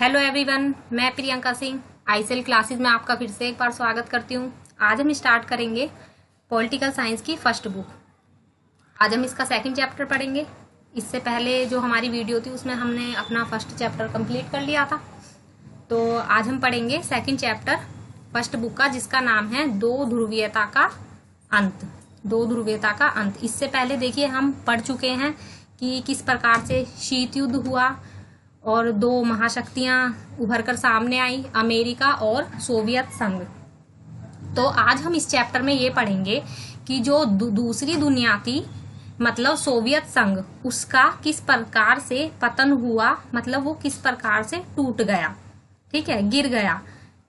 Hello everyone, मैं Priyanka Singh आईसेल classes में आपका फिर से एक बार स्वागत करती हूँ। आज हम स्टार्ट करेंगे पॉलिटिकल साइंस की फर्स्ट बुक। आज हम इसका सेकंड चैप्टर पढ़ेंगे। इससे पहले जो हमारी वीडियो थी उसमें हमने अपना फर्स्ट चैप्टर कंप्लीट कर लिया था। तो आज हम पढ़ेंगे सेकंड चैप्टर फर्स्ट बुक का, जिसका नाम है दो ध्रुवीयता का अंत। दो ध्रुवीयता का अंत। इससे पहले देखिए हम पढ़ चुके हैं कि किस प्रकार से शीत युद्ध हुआ और दो महाशक्तियां उभर कर सामने आई, अमेरिका और सोवियत संघ। तो आज हम इस चैप्टर में ये पढ़ेंगे कि जो दूसरी दुनिया थी, मतलब सोवियत संघ, उसका किस प्रकार से पतन हुआ, मतलब वो किस प्रकार से टूट गया, ठीक है, गिर गया।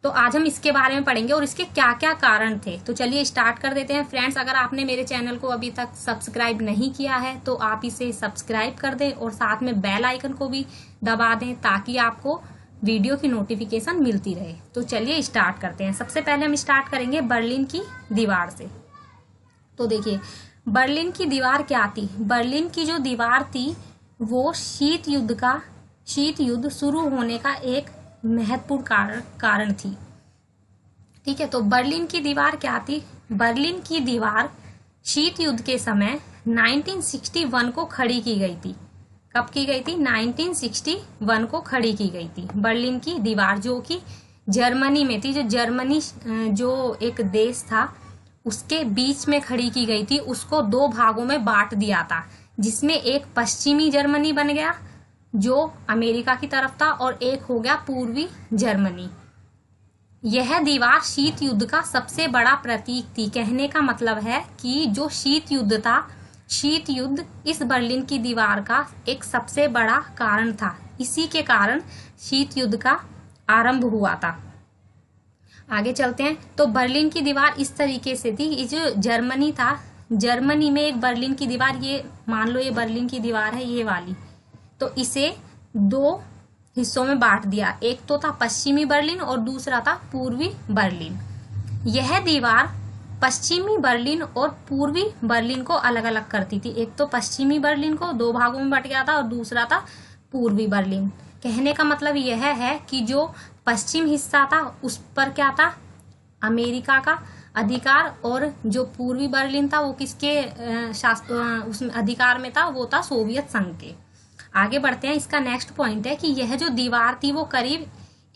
तो आज हम इसके बारे में पढ़ेंगे और इसके क्या क्या कारण थे। तो चलिए स्टार्ट कर देते हैं। फ्रेंड्स, अगर आपने मेरे चैनल को अभी तक सब्सक्राइब नहीं किया है तो आप इसे सब्सक्राइब कर दें और साथ में बेल आइकन को भी दबा दें ताकि आपको वीडियो की नोटिफिकेशन मिलती रहे। तो चलिए स्टार्ट करते हैं। सबसे पहले हम स्टार्ट करेंगे बर्लिन की दीवार से। तो देखिए बर्लिन की दीवार क्या थी। बर्लिन की जो दीवार थी वो शीत युद्ध शुरू होने का एक महत्वपूर्ण कारण थी, ठीक है। तो बर्लिन की दीवार क्या थी। बर्लिन की दीवार शीत युद्ध के समय 1961 को खड़ी की गई थी। कब की गई थी? 1961 को खड़ी की गई थी बर्लिन की दीवार, जो कि जर्मनी में थी। जो जर्मनी जो एक देश था उसके बीच में खड़ी की गई थी। उसको दो भागों में बांट दिया था, जिसमें एक पश्चिमी जर्मनी बन गया जो अमेरिका की तरफ था और एक हो गया पूर्वी जर्मनी। यह दीवार शीत युद्ध का सबसे बड़ा प्रतीक थी। कहने का मतलब है कि जो शीत युद्ध था, शीत युद्ध इस बर्लिन की दीवार का एक सबसे बड़ा कारण था। इसी के कारण शीत युद्ध का आरंभ हुआ था। आगे चलते हैं। तो बर्लिन की दीवार इस तरीके से थी। ये जो जर्मनी था, जर्मनी में एक बर्लिन की दीवार, ये मान लो ये बर्लिन की दीवार है, ये वाली। तो इसे दो हिस्सों में बांट दिया। एक तो था पश्चिमी बर्लिन और दूसरा था पूर्वी बर्लिन। यह दीवार पश्चिमी बर्लिन और पूर्वी बर्लिन को अलग अलग करती थी। एक तो पश्चिमी बर्लिन को दो भागों में बट गया था और दूसरा था पूर्वी बर्लिन। कहने का मतलब यह है कि जो पश्चिम हिस्सा था उस पर क्या था, अमेरिका का अधिकार, और जो पूर्वी बर्लिन था वो किसके उसमें अधिकार में था, वो था सोवियत संघ के। आगे बढ़ते हैं। इसका नेक्स्ट पॉइंट है कि यह जो दीवार थी वो करीब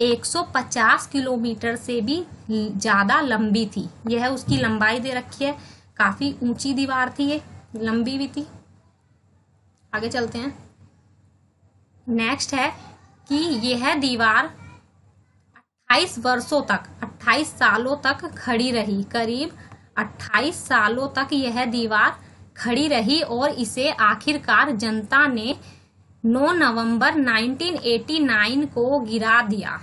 150 किलोमीटर से भी ज्यादा लंबी थी। यह उसकी लंबाई दे रखी है। काफी ऊंची दीवार थी, ये लंबी भी थी। आगे चलते हैं। नेक्स्ट है कि यह दीवार 28 वर्षों तक, 28 सालों तक खड़ी रही। करीब 28 सालों तक यह दीवार खड़ी रही और इसे आखिरकार जनता ने 9 नवंबर 1989 को गिरा दिया।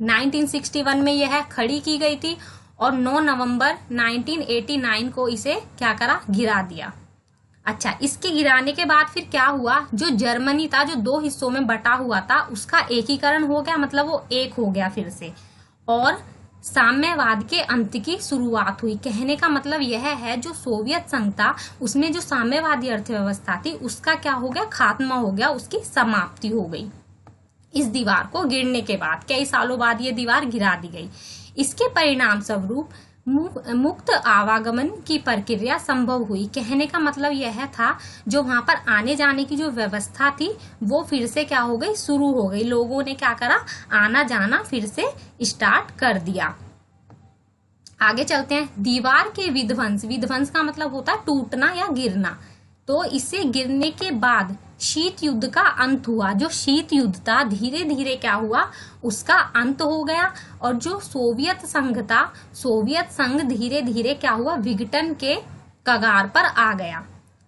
1961 में यह खड़ी की गई थी और 9 नवंबर 1989 को इसे क्या करा, गिरा दिया। अच्छा, इसके गिराने के बाद फिर क्या हुआ, जो जर्मनी था, जो दो हिस्सों में बटा हुआ था, उसका एकीकरण हो गया, मतलब वो एक हो गया फिर से, और साम्यवाद के अंत की शुरुआत हुई। कहने का मतलब यह है जो सोवियत संघ था उसमें जो साम्यवादी अर्थव्यवस्था थी उसका क्या हो गया, खात्मा हो गया, उसकी समाप्ति हो गई। इस दीवार को गिरने के बाद कई सालों बाद ये दीवार गिरा दी गई। इसके परिणाम स्वरूप मुक्त आवागमन की प्रक्रिया संभव हुई। कहने का मतलब यह था जो वहां पर आने जाने की जो व्यवस्था थी वो फिर से क्या हो गई, शुरू हो गई। लोगों ने क्या करा, आना जाना फिर से स्टार्ट कर दिया। आगे चलते हैं। दीवार के विध्वंस, विध्वंस का मतलब होता है टूटना या गिरना। तो इसे गिरने के बाद शीत युद्ध का अंत हुआ। जो शीत युद्ध था धीरे धीरे क्या हुआ, उसका अंत हो गया। और जो सोवियत संघ था, सोवियत संघ धीरे धीरे क्या हुआ, विघटन के कगार पर आ गया,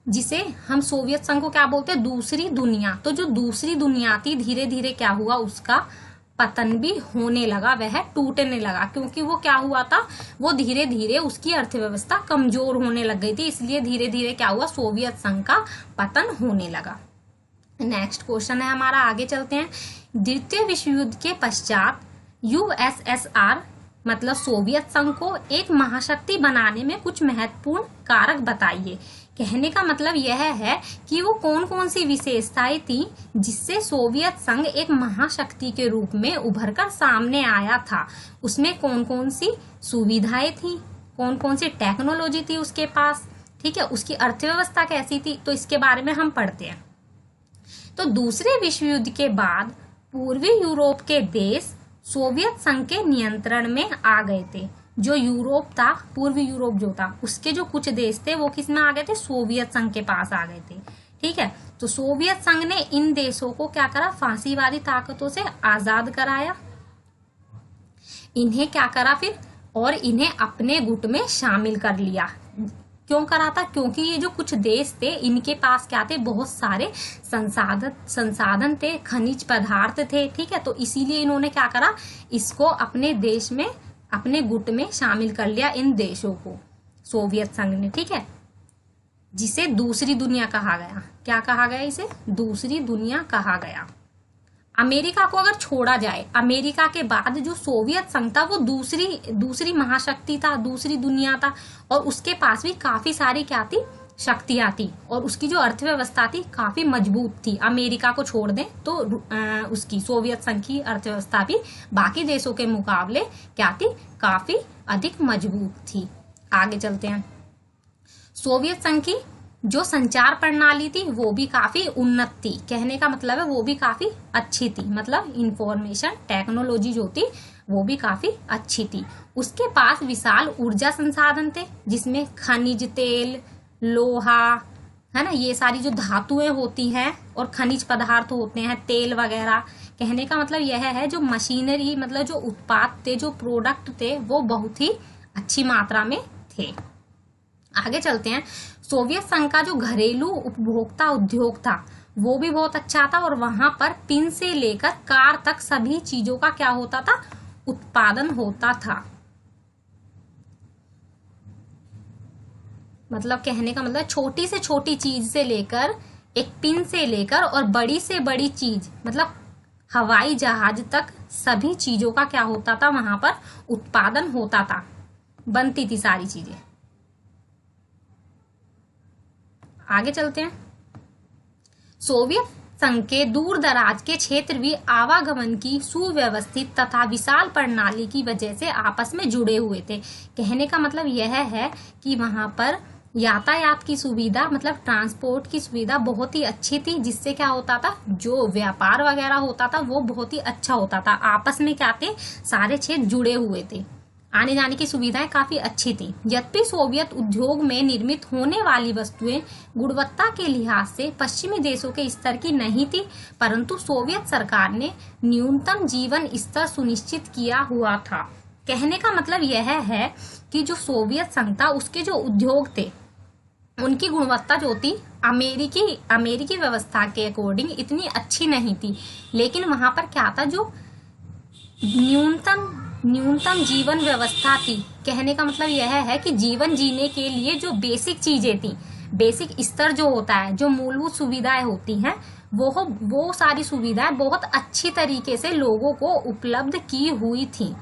जिसे हम सोवियत संघ को क्या बोलते हैं, दूसरी दुनिया। तो जो दूसरी दुनिया थी धीरे धीरे क्या हुआ, उसका पतन भी होने लगा, वह टूटने लगा, क्योंकि वो क्या हुआ था, वो धीरे धीरे उसकी अर्थव्यवस्था कमजोर होने लग गई थी। इसलिए धीरे धीरे क्या हुआ, सोवियत संघ का पतन होने लगा। नेक्स्ट क्वेश्चन है हमारा, आगे चलते हैं। द्वितीय विश्व युद्ध के पश्चात यूएसएसआर मतलब सोवियत संघ को एक महाशक्ति बनाने में कुछ महत्वपूर्ण कारक बताइए। कहने का मतलब यह है कि वो कौन कौन सी विशेषताएं थी जिससे सोवियत संघ एक महाशक्ति के रूप में उभरकर सामने आया था। उसमें कौन कौन सी सुविधाएं थी, कौन कौन सी टेक्नोलॉजी थी उसके पास, ठीक है, उसकी अर्थव्यवस्था कैसी थी, तो इसके बारे में हम पढ़ते हैं। तो दूसरे विश्व युद्ध के बाद पूर्वी यूरोप के देश सोवियत संघ के नियंत्रण में आ गए थे। जो यूरोप था, पूर्वी यूरोप जो था, उसके जो कुछ देश थे वो किस में आ गए थे, सोवियत संघ के पास आ गए थे। ठीक है, तो सोवियत संघ ने इन देशों को क्या करा, फांसीवादी ताकतों से आजाद कराया, इन्हें क्या करा फिर, और इन्हें अपने गुट में शामिल कर लिया। क्यों करा था, क्योंकि ये जो कुछ देश थे इनके पास क्या थे, बहुत सारे संसाधन थे, खनिज पदार्थ थे। ठीक है, तो इसीलिए इन्होंने क्या करा, इसको अपने देश में, अपने गुट में शामिल कर लिया इन देशों को, सोवियत संघ ने। ठीक है, जिसे दूसरी दुनिया कहा गया। क्या कहा गया इसे, दूसरी दुनिया कहा गया। अमेरिका को अगर छोड़ा जाए, अमेरिका के बाद जो सोवियत संघ था वो दूसरी महाशक्ति था, दूसरी दुनिया था, और उसके पास भी काफी सारी क्या थी, शक्तियां थी, और उसकी जो अर्थव्यवस्था थी काफी मजबूत थी। अमेरिका को छोड़ दें तो उसकी सोवियत संघ की अर्थव्यवस्था भी बाकी देशों के मुकाबले क्या थी, काफी अधिक मजबूत थी। आगे चलते हैं। सोवियत संघ की जो संचार प्रणाली थी वो भी काफी उन्नत थी। कहने का मतलब है वो भी काफी अच्छी थी, मतलब इंफॉर्मेशन टेक्नोलॉजी जो थी वो भी काफी अच्छी थी। उसके पास विशाल ऊर्जा संसाधन थे, जिसमें खनिज तेल, लोहा, है ना, ये सारी जो धातुएं होती हैं और खनिज पदार्थ होते हैं, तेल वगैरह। कहने का मतलब यह है जो मशीनरी, मतलब जो उत्पाद थे, जो प्रोडक्ट थे, वो बहुत ही अच्छी मात्रा में थे। आगे चलते हैं। सोवियत संघ का जो घरेलू उपभोक्ता उद्योग था वो भी बहुत अच्छा था, और वहां पर पिन से लेकर कार तक सभी चीजों का क्या होता था, उत्पादन होता था। मतलब कहने का मतलब छोटी से छोटी चीज से लेकर, एक पिन से लेकर, और बड़ी से बड़ी चीज मतलब हवाई जहाज तक सभी चीजों का क्या होता था, वहां पर उत्पादन होता था, बनती थी सारी चीजें। आगे चलते हैं। सोवियत संघ के दूर दराज के क्षेत्र भी आवागमन की सुव्यवस्थित तथा विशाल प्रणाली की वजह से आपस में जुड़े हुए थे। कहने का मतलब यह है कि वहां पर यातायात की सुविधा, मतलब ट्रांसपोर्ट की सुविधा बहुत ही अच्छी थी, जिससे क्या होता था, जो व्यापार वगैरह होता था वो बहुत ही अच्छा होता था। आपस में क्या थे, सारे क्षेत्र जुड़े हुए थे, आने जाने की सुविधाएं काफी अच्छी थी। यद्यपि सोवियत उद्योग में निर्मित होने वाली वस्तुएं गुणवत्ता के लिहाज से पश्चिमी देशों के स्तर की नहीं थी, परंतु सोवियत सरकार ने न्यूनतम जीवन स्तर सुनिश्चित किया हुआ था। कहने का मतलब यह है कि जो सोवियत संघ था उसके जो उद्योग थे उनकी गुणवत्ता जो थी अमेरिकी व्यवस्था के अकॉर्डिंग इतनी अच्छी नहीं थी, लेकिन वहां पर क्या था, जो न्यूनतम जीवन व्यवस्था थी। कहने का मतलब यह है कि जीवन जीने के लिए जो बेसिक चीजें थी, बेसिक स्तर जो होता है, जो मूलभूत सुविधाएं होती हैं, वो सारी सुविधाएं बहुत अच्छी तरीके से लोगों को उपलब्ध की हुई थी,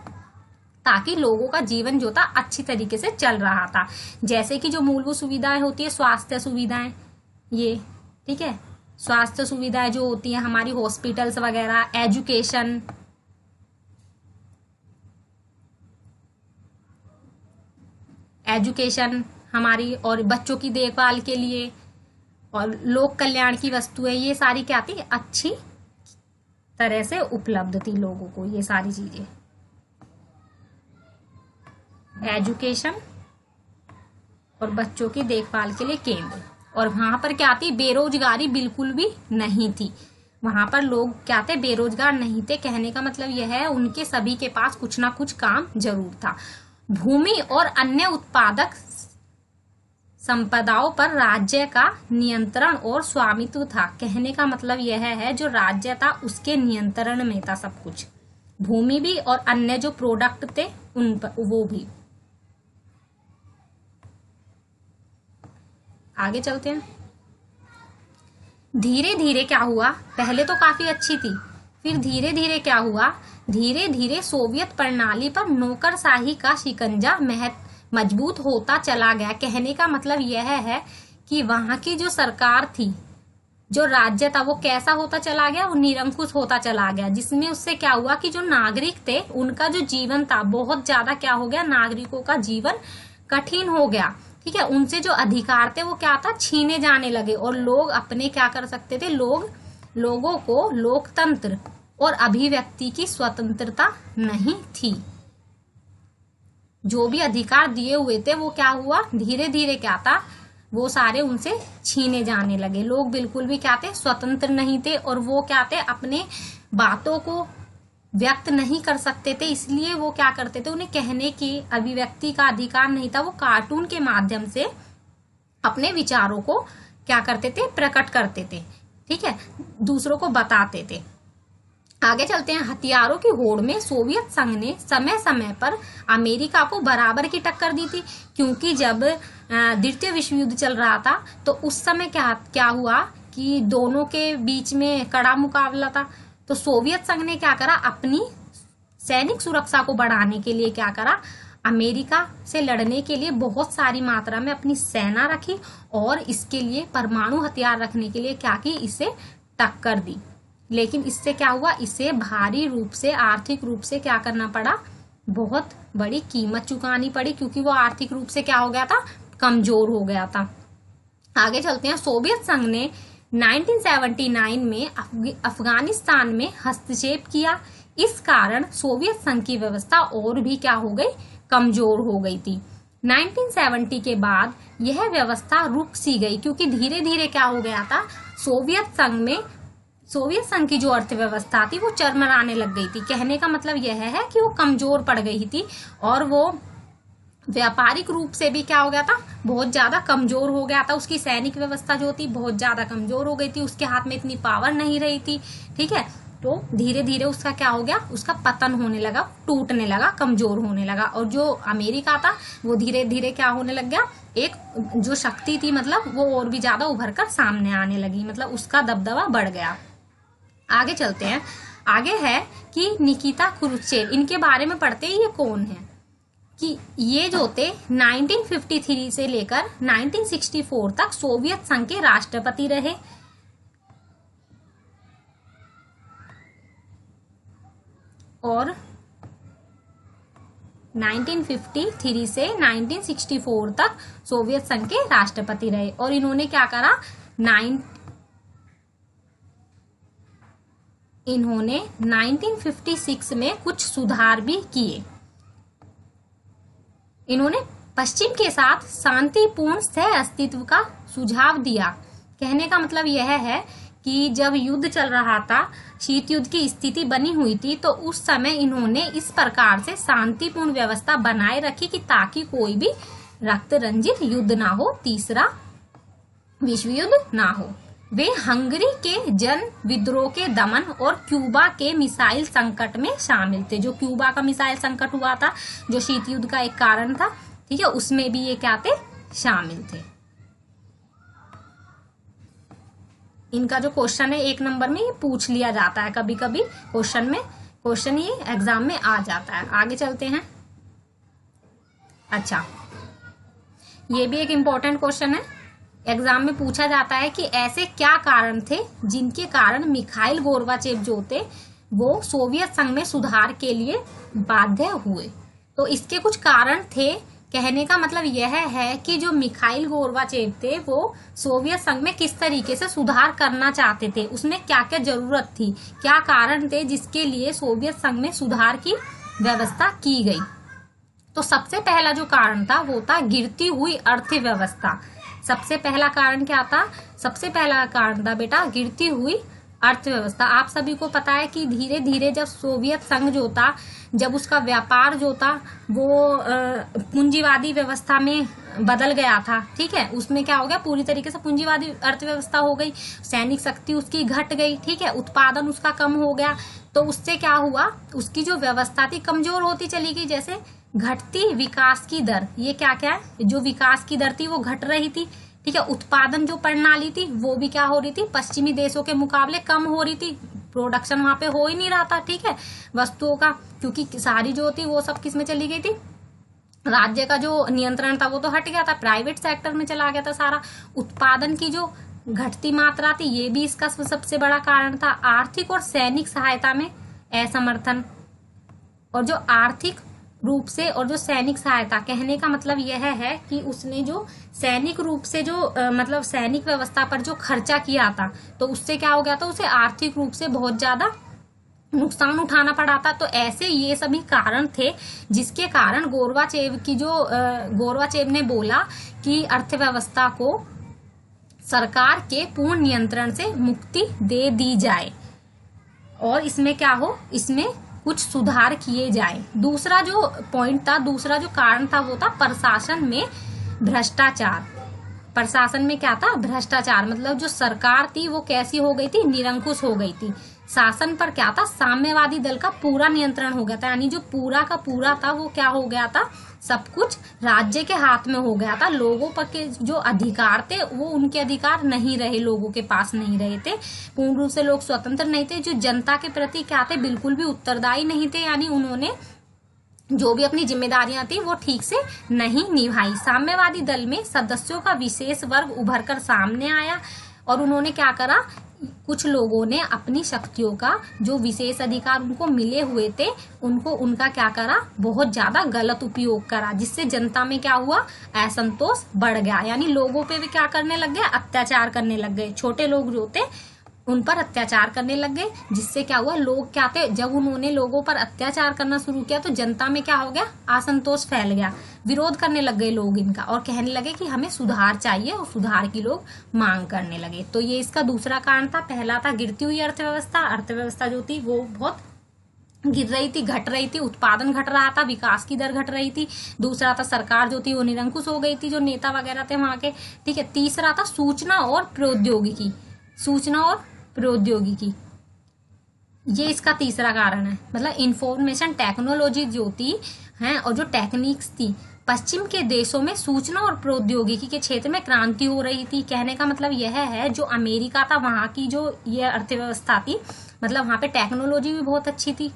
ताकि लोगों का जीवन जो था अच्छी तरीके से चल रहा था। जैसे कि जो मूलभूत सुविधाएं होती है, स्वास्थ्य सुविधाएं, ये ठीक है, स्वास्थ्य सुविधाएं जो होती है हमारी, हॉस्पिटल्स वगैरह, एजुकेशन हमारी, और बच्चों की देखभाल के लिए, और लोक कल्याण की वस्तुएं, ये सारी क्या थी, अच्छी तरह से उपलब्ध थी लोगों को, ये सारी चीजें, एजुकेशन और बच्चों की देखभाल के लिए केंद्र। और वहां पर क्या थी, बेरोजगारी बिल्कुल भी नहीं थी। वहां पर लोग क्या थे, बेरोजगार नहीं थे। कहने का मतलब यह है उनके सभी के पास कुछ ना कुछ काम जरूर था। भूमि और अन्य उत्पादक संपदाओं पर राज्य का नियंत्रण और स्वामित्व था। कहने का मतलब यह है जो राज्य था उसके नियंत्रण में था सब कुछ, भूमि भी और अन्य जो प्रोडक्ट थे उन पर, वो भी। आगे चलते हैं। धीरे धीरे क्या हुआ, पहले तो काफी अच्छी थी, फिर धीरे धीरे क्या हुआ, धीरे धीरे सोवियत प्रणाली पर नौकरशाही का शिकंजा मजबूत होता चला गया। कहने का मतलब यह है कि वहां की जो सरकार थी, जो राज्य था, वो कैसा होता चला गया, वो निरंकुश होता चला गया, जिसमें उससे क्या हुआ कि जो नागरिक थे उनका जो जीवन था बहुत ज्यादा क्या हो गया, नागरिकों का जीवन कठिन हो गया। ठीक है, उनसे जो अधिकार थे वो क्या था, छीने जाने लगे और लोग अपने क्या कर सकते थे, लोगों को लोकतंत्र और अभिव्यक्ति की स्वतंत्रता नहीं थी। जो भी अधिकार दिए हुए थे वो क्या हुआ, धीरे धीरे क्या था, वो सारे उनसे छीने जाने लगे। लोग बिल्कुल भी क्या थे, स्वतंत्र नहीं थे और वो क्या थे, अपने बातों को व्यक्त नहीं कर सकते थे। इसलिए वो क्या करते थे, उन्हें कहने की अभिव्यक्ति का अधिकार नहीं था। वो कार्टून के माध्यम से अपने विचारों को क्या करते थे, प्रकट करते थे। ठीक है, दूसरों को बताते थे। आगे चलते हैं। हथियारों की होड़ में सोवियत संघ ने समय समय पर अमेरिका को बराबर की टक्कर दी थी, क्योंकि जब द्वितीय विश्व युद्ध चल रहा था तो उस समय क्या हुआ कि दोनों के बीच में कड़ा मुकाबला था। तो सोवियत संघ ने क्या करा, अपनी सैनिक सुरक्षा को बढ़ाने के लिए क्या करा, अमेरिका से लड़ने के लिए बहुत सारी मात्रा में अपनी सेना रखी और इसके लिए परमाणु हथियार रखने के लिए क्या की, इसे टक्कर दी। लेकिन इससे क्या हुआ, इसे भारी रूप से आर्थिक रूप से क्या करना पड़ा, बहुत बड़ी कीमत चुकानी पड़ी, क्योंकि वो आर्थिक रूप से क्या हो गया था, कमजोर हो गया था। आगे चलते हैं। सोवियत संघ ने 1979 में अफगानिस्तान में हस्तक्षेप किया। इस कारण सोवियत संघ की व्यवस्था और भी क्या हो गई, कमजोर हो गई थी। 1970 के बाद यह व्यवस्था रुक सी गई, क्योंकि धीरे धीरे क्या हो गया था, सोवियत संघ की जो अर्थव्यवस्था थी वो चरमराने लग गई थी। कहने का मतलब यह है कि वो कमजोर पड़ गई थी और वो व्यापारिक रूप से भी क्या हो गया था, बहुत ज्यादा कमजोर हो गया था। उसकी सैनिक व्यवस्था जो थी बहुत ज्यादा कमजोर हो गई थी, उसके हाथ में इतनी पावर नहीं रही थी। ठीक है, तो धीरे धीरे उसका क्या हो गया, उसका पतन होने लगा, टूटने लगा, कमजोर होने लगा। और जो अमेरिका था वो धीरे धीरे क्या होने लग गया, एक जो शक्ति थी मतलब वो और भी ज्यादा उभर कर सामने आने लगी, मतलब उसका दबदबा बढ़ गया। आगे चलते हैं। आगे है कि निकिता क्रुश्चेव, इनके बारे में पढ़ते हैं। ये कौन है, कि ये जो थे 1953 से लेकर 1964 तक सोवियत संघ के राष्ट्रपति रहे। और 1953 से 1964 तक सोवियत संघ के राष्ट्रपति रहे। और इन्होंने क्या करा, इन्होंने 1956 में कुछ सुधार भी किए। इन्होंने पश्चिम के साथ शांतिपूर्ण सह अस्तित्व का सुझाव दिया। कहने का मतलब यह है कि जब युद्ध चल रहा था, शीत युद्ध की स्थिति बनी हुई थी, तो उस समय इन्होंने इस प्रकार से शांतिपूर्ण व्यवस्था बनाए रखी कि ताकि कोई भी रक्त रंजित युद्ध ना हो, तीसरा विश्व युद्ध ना हो। वे हंगरी के जन विद्रोह के दमन और क्यूबा के मिसाइल संकट में शामिल थे। जो क्यूबा का मिसाइल संकट हुआ था, जो शीत युद्ध का एक कारण था, ठीक है, उसमें भी ये क्या थे, शामिल थे। इनका जो क्वेश्चन है 1 नंबर में ये पूछ लिया जाता है, कभी कभी क्वेश्चन ये एग्जाम में आ जाता है। आगे चलते हैं। अच्छा, ये भी एक इम्पोर्टेंट क्वेश्चन है, एग्जाम में पूछा जाता है कि ऐसे क्या कारण थे जिनके कारण मिखाइल गोर्बाचेव जो थे वो सोवियत संघ में सुधार के लिए बाध्य हुए। तो इसके कुछ कारण थे। कहने का मतलब यह है कि जो मिखाइल गोर्बाचेव थे वो सोवियत संघ में किस तरीके से सुधार करना चाहते थे, उसमें क्या क्या जरूरत थी, क्या कारण थे जिसके लिए सोवियत संघ में सुधार की व्यवस्था की गई। तो सबसे पहला जो कारण था वो था गिरती हुई अर्थव्यवस्था। सबसे पहला कारण क्या था, सबसे पहला कारण था बेटा गिरती हुई अर्थव्यवस्था। आप सभी को पता है कि धीरे धीरे जब सोवियत संघ जो था, जब उसका व्यापार जो था वो पूंजीवादी व्यवस्था में बदल गया था। ठीक है, उसमें क्या हो गया, पूरी तरीके से पूंजीवादी अर्थव्यवस्था हो गई, सैनिक शक्ति उसकी घट गई। ठीक है, उत्पादन उसका कम हो गया, तो उससे क्या हुआ, उसकी जो व्यवस्था थी कमजोर होती चली गई। जैसे घटती विकास की दर, ये क्या क्या है, जो विकास की दर थी वो घट रही थी। ठीक है, उत्पादन जो प्रणाली थी वो भी क्या हो रही थी, पश्चिमी देशों के मुकाबले कम हो रही थी। प्रोडक्शन वहां पे हो ही नहीं रहा था, ठीक है, वस्तुओं का, क्योंकि सारी जो थी वो सब किस में चली गई थी, राज्य का जो नियंत्रण था वो तो हट गया था, प्राइवेट सेक्टर में चला गया था सारा। उत्पादन की जो घटती मात्रा थी ये भी इसका सबसे बड़ा कारण था। आर्थिक और सैनिक सहायता में असमर्थन, और जो आर्थिक रूप से और जो सैनिक सहायता, कहने का मतलब यह है कि उसने जो सैनिक रूप से जो मतलब सैनिक व्यवस्था पर जो खर्चा किया था तो उससे क्या हो गया था, उसे आर्थिक रूप से बहुत ज्यादा नुकसान उठाना पड़ा था। तो ऐसे ये सभी कारण थे जिसके कारण गोरबाचेव ने बोला कि अर्थव्यवस्था को सरकार के पूर्ण नियंत्रण से मुक्ति दे दी जाए और इसमें क्या हो, इसमें कुछ सुधार किए जाए। दूसरा जो पॉइंट था, दूसरा जो कारण था वो था प्रशासन में भ्रष्टाचार। प्रशासन में क्या था, भ्रष्टाचार, मतलब जो सरकार थी वो कैसी हो गई थी, निरंकुश हो गई थी। शासन पर क्या था, साम्यवादी दल का पूरा नियंत्रण हो गया था, यानी जो पूरा का पूरा था वो क्या हो गया था, सब कुछ राज्य के हाथ में हो गया था। लोगों पर के जो अधिकार थे वो उनके अधिकार नहीं रहे, लोगों के पास नहीं रहे थे, पूर्ण रूप से लोग स्वतंत्र नहीं थे। जो जनता के प्रति क्या थे, बिल्कुल भी उत्तरदायी नहीं थे, यानी उन्होंने जो भी अपनी जिम्मेदारियां थी वो ठीक से नहीं निभाई। साम्यवादी दल में सदस्यों का विशेष वर्ग उभर कर सामने आया और उन्होंने क्या करा, कुछ लोगों ने अपनी शक्तियों का जो विशेष अधिकार उनको मिले हुए थे उनका क्या करा, बहुत ज्यादा गलत उपयोग करा, जिससे जनता में क्या हुआ, असंतोष बढ़ गया। यानी लोगों पे भी क्या करने लग गए, अत्याचार करने लग गए। छोटे लोग जो थे उन पर अत्याचार करने लग गए, जिससे क्या हुआ, लोग क्या थे, जब उन्होंने लोगों पर अत्याचार करना शुरू किया तो जनता में क्या हो गया, असंतोष फैल गया, विरोध करने लग गए लोग इनका और कहने लगे कि हमें सुधार चाहिए और सुधार की लोग मांग करने लगे। तो ये इसका दूसरा कारण था। पहला था गिरती हुई अर्थव्यवस्था, अर्थव्यवस्था जो थी वो बहुत गिर रही थी, घट रही थी, उत्पादन घट रहा था, विकास की दर घट रही थी। दूसरा था सरकार जो थी वो निरंकुश हो गई थी, जो नेता वगैरह थे वहां के, ठीक है। तीसरा था सूचना और प्रौद्योगिकी, सूचना और प्रौद्योगिकी, ये इसका तीसरा कारण है। मतलब इंफॉर्मेशन टेक्नोलॉजी जो थी हैं और जो टेक्निक्स थी, पश्चिम के देशों में सूचना और प्रौद्योगिकी के क्षेत्र में क्रांति हो रही थी। कहने का मतलब यह है, जो अमेरिका था वहां की जो ये अर्थव्यवस्था थी, मतलब वहां पे टेक्नोलॉजी भी बहुत अच्छी थी।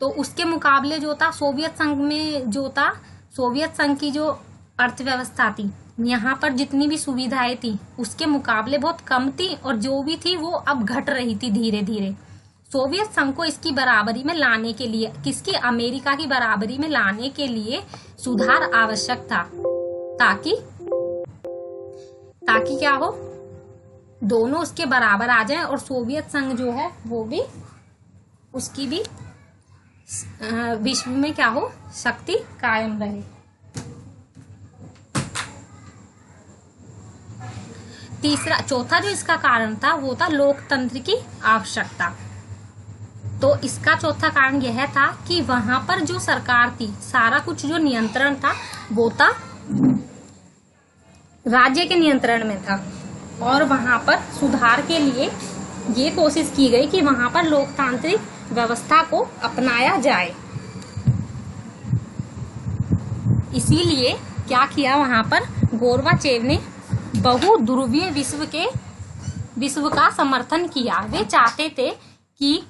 तो उसके मुकाबले जो था सोवियत संघ में जो था, सोवियत संघ की जो अर्थव्यवस्था थी, यहाँ पर जितनी भी सुविधाएं थी उसके मुकाबले बहुत कम थी और जो भी थी वो अब घट रही थी धीरे धीरे। सोवियत संघ को इसकी बराबरी में लाने के लिए, किसकी, अमेरिका की बराबरी में लाने के लिए सुधार आवश्यक था, ताकि क्या हो, दोनों उसके बराबर आ जाएं और सोवियत संघ जो है वो भी, उसकी भी विश्व में क्या हो, शक्ति कायम रहे। चौथा जो इसका कारण था वो था लोकतंत्र की आवश्यकता। तो इसका चौथा कारण यह था कि वहां पर जो सरकार थी, सारा कुछ जो नियंत्रण था वो था राज्य के नियंत्रण में था और वहां पर सुधार के लिए ये कोशिश की गई कि वहां पर लोकतांत्रिक व्यवस्था को अपनाया जाए। इसीलिए क्या किया, वहां पर गोरबाचेव ने बहुध्रुवीय विश्व का समर्थन किया। वे चाहते थे कि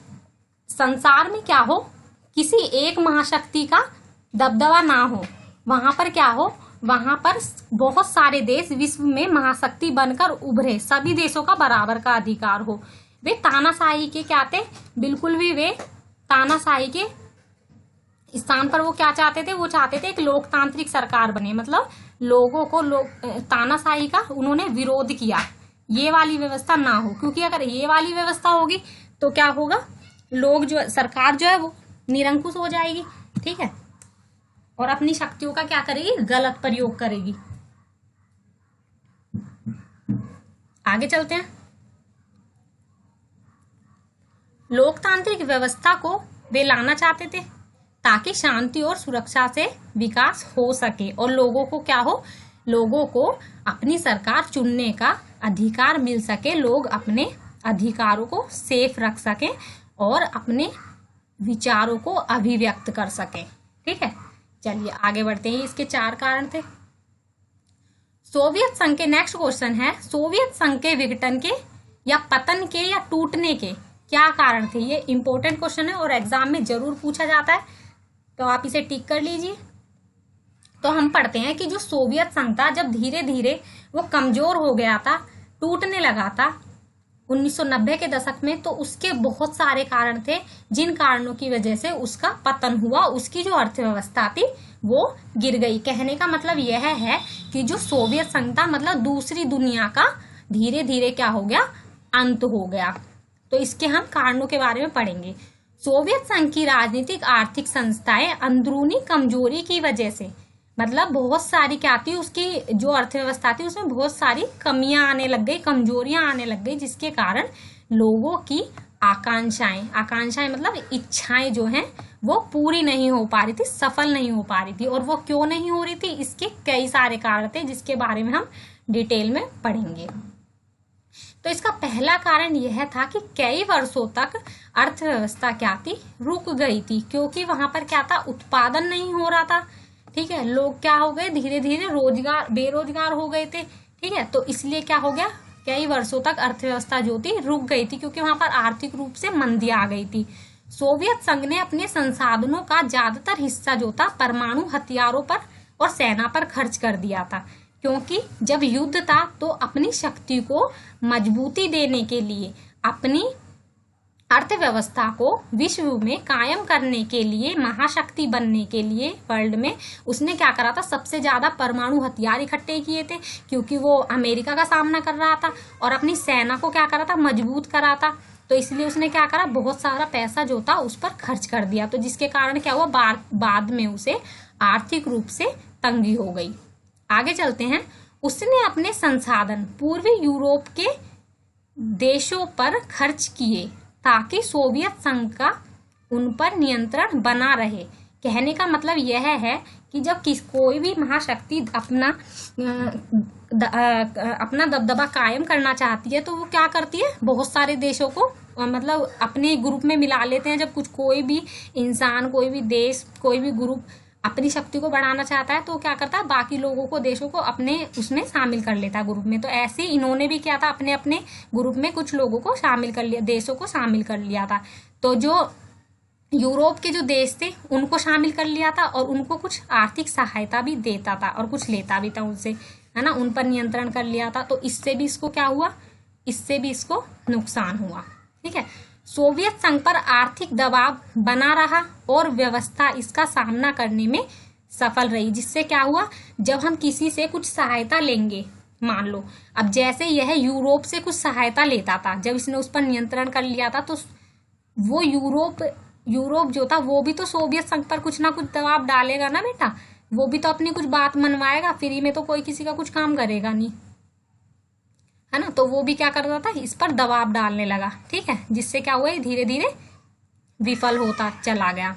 संसार में क्या हो, किसी एक महाशक्ति का दबदबा ना हो, वहां पर क्या हो, वहां पर बहुत सारे देश विश्व में महाशक्ति बनकर उभरे, सभी देशों का बराबर का अधिकार हो। वे तानाशाही के क्या थे, बिल्कुल भी वे तानाशाही के स्थान पर वो क्या चाहते थे, वो चाहते थे एक लोकतांत्रिक सरकार बने, मतलब लोगों को तानाशाही का उन्होंने विरोध किया, ये वाली व्यवस्था ना हो, क्योंकि अगर ये वाली व्यवस्था होगी तो क्या होगा, लोग जो सरकार जो है वो निरंकुश हो जाएगी, ठीक है, और अपनी शक्तियों का क्या करेगी, गलत प्रयोग करेगी। आगे चलते हैं। लोकतांत्रिक व्यवस्था को वे लाना चाहते थे ताकि शांति और सुरक्षा से विकास हो सके और लोगों को क्या हो, लोगों को अपनी सरकार चुनने का अधिकार मिल सके, लोग अपने अधिकारों को सेफ रख सकें और अपने विचारों को अभिव्यक्त कर सकें, ठीक है। चलिए आगे बढ़ते हैं। इसके 4 कारण थे। सोवियत संघ के नेक्स्ट क्वेश्चन है, सोवियत संघ के विघटन के या पतन के या टूटने के क्या कारण थे? ये इंपॉर्टेंट क्वेश्चन है और एग्जाम में जरूर पूछा जाता है, तो आप इसे टिक कर लीजिए। तो हम पढ़ते हैं कि जो सोवियत संघ था, जब धीरे धीरे वो कमजोर हो गया था, टूटने लगा था 1990 के दशक में, तो उसके बहुत सारे कारण थे जिन कारणों की वजह से उसका पतन हुआ, उसकी जो अर्थव्यवस्था थी वो गिर गई। कहने का मतलब यह है कि जो सोवियत संघ था, मतलब दूसरी दुनिया का धीरे धीरे क्या हो गया, अंत हो गया। तो इसके हम कारणों के बारे में पढ़ेंगे। सोवियत संघ की राजनीतिक आर्थिक संस्थाएं अंदरूनी कमजोरी की वजह से, मतलब बहुत सारी क्या थी, उसकी जो अर्थव्यवस्था थी उसमें बहुत सारी कमियां आने लग गई, कमजोरियां आने लग गई, जिसके कारण लोगों की आकांक्षाएं मतलब इच्छाएं जो हैं वो पूरी नहीं हो पा रही थी, सफल नहीं हो पा रही थी। और वो क्यों नहीं हो रही थी, इसके कई सारे कारण थे जिसके बारे में हम डिटेल में पढ़ेंगे। तो इसका पहला कारण यह था कि कई वर्षों तक अर्थव्यवस्था क्या थी, रुक गई थी, क्योंकि वहां पर क्या था, उत्पादन नहीं हो रहा था। ठीक है, लोग क्या हो गए, धीरे धीरे बेरोजगार हो गए थे। ठीक है, तो इसलिए क्या हो गया, कई वर्षों तक अर्थव्यवस्था जो थी रुक गई थी, क्योंकि वहां पर आर्थिक रूप से मंदी आ गई थी। सोवियत संघ ने अपने संसाधनों का ज्यादातर हिस्सा जो था परमाणु हथियारों पर और सेना पर खर्च कर दिया था, क्योंकि जब युद्ध था तो अपनी शक्ति को मजबूती देने के लिए, अपनी अर्थव्यवस्था को विश्व में कायम करने के लिए, महाशक्ति बनने के लिए वर्ल्ड में, उसने क्या करा था, सबसे ज्यादा परमाणु हथियार इकट्ठे किए थे, क्योंकि वो अमेरिका का सामना कर रहा था और अपनी सेना को क्या करा था, मजबूत करा था। तो इसलिए उसने क्या करा, बहुत सारा पैसा जो था उस पर खर्च कर दिया, तो जिसके कारण क्या हुआ, बाद में उसे आर्थिक रूप से तंगी हो गई। आगे चलते हैं। उसने अपने संसाधन पूर्वी यूरोप के देशों पर खर्च किए ताकि सोवियत संघ का उन पर नियंत्रण बना रहे। कहने का मतलब यह है कि जब कोई भी महाशक्ति अपना दबदबा कायम करना चाहती है तो वो क्या करती है, बहुत सारे देशों को मतलब अपने ग्रुप में मिला लेते हैं। जब कोई भी इंसान, कोई भी देश, कोई भी ग्रुप अपनी शक्ति को बढ़ाना चाहता है तो क्या करता है, बाकी लोगों को, देशों को अपने उसमें शामिल कर लेता है ग्रुप में। तो ऐसे इन्होंने भी क्या था, अपने अपने ग्रुप में कुछ लोगों को शामिल कर लिया, देशों को शामिल कर लिया था। तो जो यूरोप के जो देश थे उनको शामिल कर लिया था और उनको कुछ आर्थिक सहायता भी देता था और कुछ लेता भी था उनसे, है ना, उन पर नियंत्रण कर लिया था। तो इससे भी इसको क्या हुआ, इससे भी इसको नुकसान हुआ। ठीक है, सोवियत संघ पर आर्थिक दबाव बना रहा और व्यवस्था इसका सामना करने में सफल रही, जिससे क्या हुआ, जब हम किसी से कुछ सहायता लेंगे, मान लो अब जैसे यह यूरोप से कुछ सहायता लेता था, जब इसने उस पर नियंत्रण कर लिया था तो वो यूरोप जो था वो भी तो सोवियत संघ पर कुछ ना कुछ दबाव डालेगा ना बेटा, वो भी तो अपनी कुछ बात मनवाएगा, फ्री में तो कोई किसी का कुछ काम करेगा नहीं, है ना। तो वो भी क्या करता था, इस पर दबाव डालने लगा। ठीक है, जिससे क्या हुआ, धीरे धीरे विफल होता चला गया।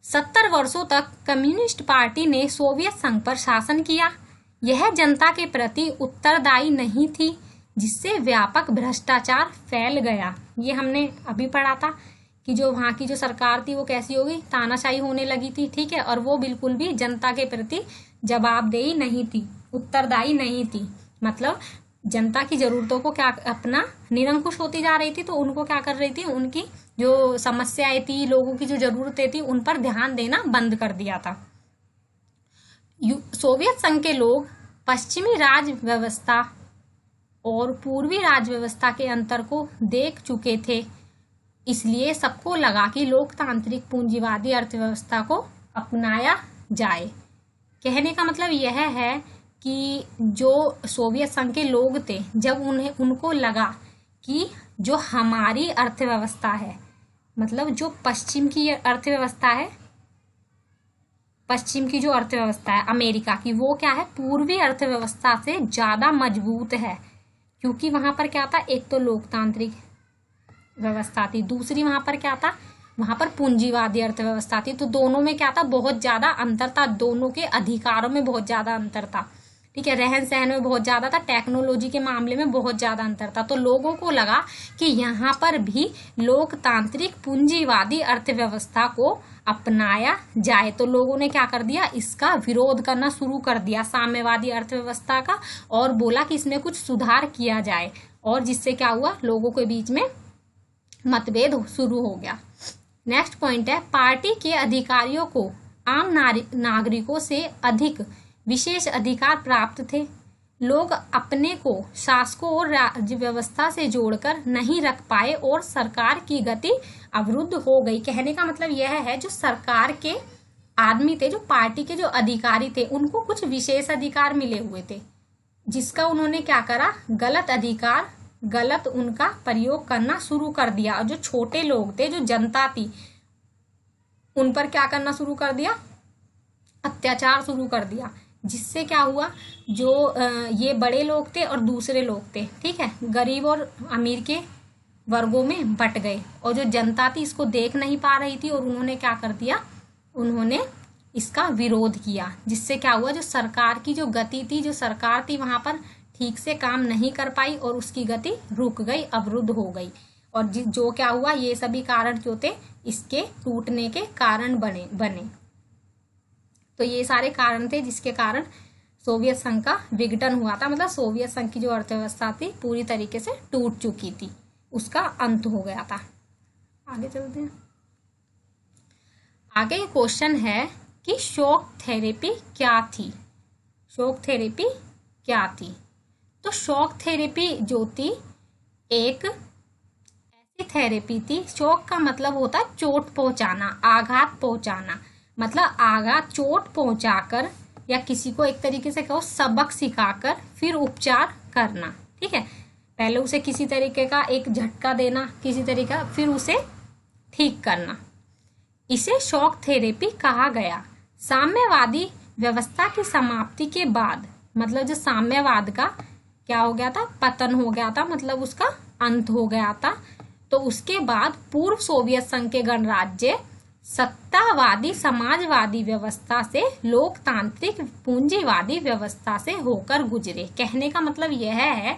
70 वर्षों तक कम्युनिस्ट पार्टी ने सोवियत संघ पर शासन किया। यह जनता के प्रति उत्तरदायी नहीं थी, जिससे व्यापक भ्रष्टाचार फैल गया। ये हमने अभी पढ़ा था कि जो वहां की जो सरकार थी वो कैसी हो गई, तानाशाही होने लगी थी। ठीक है, और वो बिल्कुल भी जनता के प्रति जवाबदेही नहीं थी, उत्तरदायी नहीं थी, मतलब जनता की जरूरतों को क्या अपना निरंकुश होती जा रही थी, तो उनको क्या कर रही थी, उनकी जो समस्याएं थी, लोगों की जो जरूरतें थी, उन पर ध्यान देना बंद कर दिया था। सोवियत संघ के लोग पश्चिमी राज व्यवस्था और पूर्वी राज व्यवस्था के अंतर को देख चुके थे, इसलिए सबको लगा कि लोकतांत्रिक पूंजीवादी अर्थव्यवस्था को अपनाया जाए। कहने का मतलब यह है कि जो सोवियत संघ के लोग थे, जब उनको लगा कि जो हमारी अर्थव्यवस्था है, मतलब जो पश्चिम की अर्थव्यवस्था है, पश्चिम की जो अर्थव्यवस्था है अमेरिका की, वो क्या है, पूर्वी अर्थव्यवस्था से ज्यादा मजबूत है, क्योंकि वहां पर क्या था, एक तो लोकतांत्रिक व्यवस्था थी, दूसरी वहां पर क्या था, वहां पर पूंजीवादी अर्थव्यवस्था थी। तो दोनों में क्या था, बहुत ज्यादा अंतर था, दोनों के अधिकारों में बहुत ज्यादा अंतर था। ठीक है, रहन सहन में बहुत ज्यादा था, टेक्नोलॉजी के मामले में बहुत ज्यादा अंतर था। तो लोगों को लगा कि यहाँ पर भी लोकतांत्रिक पूंजीवादी अर्थव्यवस्था को अपनाया जाए। तो लोगों ने क्या कर दिया, इसका विरोध करना शुरू कर दिया, साम्यवादी अर्थव्यवस्था का, और बोला कि इसमें कुछ सुधार किया जाए, और जिससे क्या हुआ, लोगों के बीच में मतभेद शुरू हो गया। नेक्स्ट पॉइंट है, पार्टी के अधिकारियों को आम नागरिकों से अधिक विशेष अधिकार प्राप्त थे। लोग अपने को शासकों और राज्य व्यवस्था से जोड़कर नहीं रख पाए और सरकार की गति अवरुद्ध हो गई। कहने का मतलब यह है, जो सरकार के आदमी थे, जो पार्टी के जो अधिकारी थे, उनको कुछ विशेष अधिकार मिले हुए थे, जिसका उन्होंने क्या करा, गलत अधिकार, गलत उनका प्रयोग करना शुरू कर दिया। और जो छोटे लोग थे, जो जनता थी, उन पर क्या करना शुरू कर दिया, अत्याचार शुरू कर दिया। जिससे क्या हुआ, जो ये बड़े लोग थे और दूसरे लोग थे, ठीक है, गरीब और अमीर के वर्गों में बट गए। और जो जनता थी इसको देख नहीं पा रही थी और उन्होंने क्या कर दिया, उन्होंने इसका विरोध किया। जिससे क्या हुआ, जो सरकार की जो गति थी, जो सरकार थी वहां पर ठीक से काम नहीं कर पाई और उसकी गति रुक गई, अवरुद्ध हो गई। और जो क्या हुआ, ये सभी कारण जो थे इसके टूटने के कारण बने। तो ये सारे कारण थे जिसके कारण सोवियत संघ का विघटन हुआ था। मतलब सोवियत संघ की जो अर्थव्यवस्था थी पूरी तरीके से टूट चुकी थी, उसका अंत हो गया था। आगे चलते हैं। आगे क्वेश्चन है कि शॉक थेरेपी क्या थी। शॉक थेरेपी क्या थी? तो शॉक थेरेपी जो थी एक ऐसी थेरेपी थी, शॉक का मतलब होता है चोट पहुंचाना, आघात पहुंचाना। मतलब आघात, चोट पहुंचाकर या किसी को एक तरीके से कहो सबक सिखाकर फिर उपचार करना, ठीक है। पहले उसे किसी तरीके का एक झटका देना, किसी तरीके का, फिर उसे ठीक करना, इसे शॉक थेरेपी कहा गया। साम्यवादी व्यवस्था की समाप्ति के बाद, मतलब जो साम्यवाद का क्या हो गया था, पतन हो गया था, मतलब उसका अंत हो गया था। तो उसके बाद पूर्व सोवियत संघ के गणराज्य सत्तावादी समाजवादी व्यवस्था से लोकतांत्रिक पूंजीवादी व्यवस्था से होकर गुजरे। कहने का मतलब यह है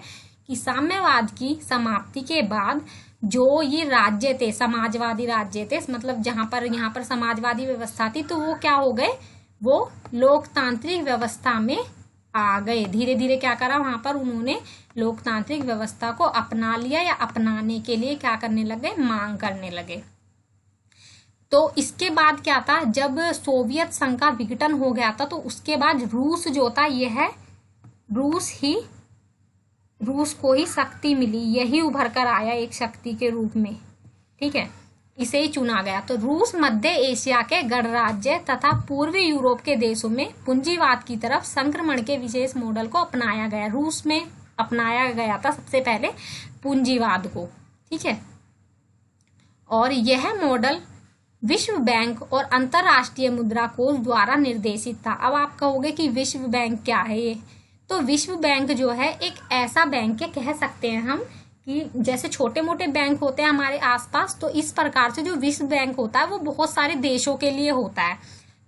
कि साम्यवाद की समाप्ति के बाद जो ये राज्य थे, समाजवादी राज्य थे, मतलब यहाँ पर समाजवादी व्यवस्था थी, तो वो क्या हो गए, वो लोकतांत्रिक व्यवस्था में आ गए। धीरे धीरे क्या करा, वहां पर उन्होंने लोकतांत्रिक व्यवस्था को अपना लिया या अपनाने के लिए क्या करने लगे, मांग करने लगे। तो इसके बाद क्या था, जब सोवियत संघ का विघटन हो गया था, तो उसके बाद रूस जो था, यह रूस को ही शक्ति मिली, यही उभर कर आया एक शक्ति के रूप में, ठीक है, इसे ही चुना गया। तो रूस मध्य एशिया के गणराज्य तथा पूर्वी यूरोप के देशों में पूंजीवाद की तरफ संक्रमण के विशेष मॉडल को अपनाया गया। रूस में अपनाया गया था सबसे पहले पूंजीवाद को, ठीक है। और यह मॉडल विश्व बैंक और अंतरराष्ट्रीय मुद्रा कोष द्वारा निर्देशित था। अब आप कहोगे कि विश्व बैंक क्या है ये? तो विश्व बैंक जो है एक ऐसा बैंक है, कह सकते हैं हम कि जैसे छोटे मोटे बैंक होते हैं हमारे आसपास, तो इस प्रकार से जो विश्व बैंक होता है वो बहुत सारे देशों के लिए होता है।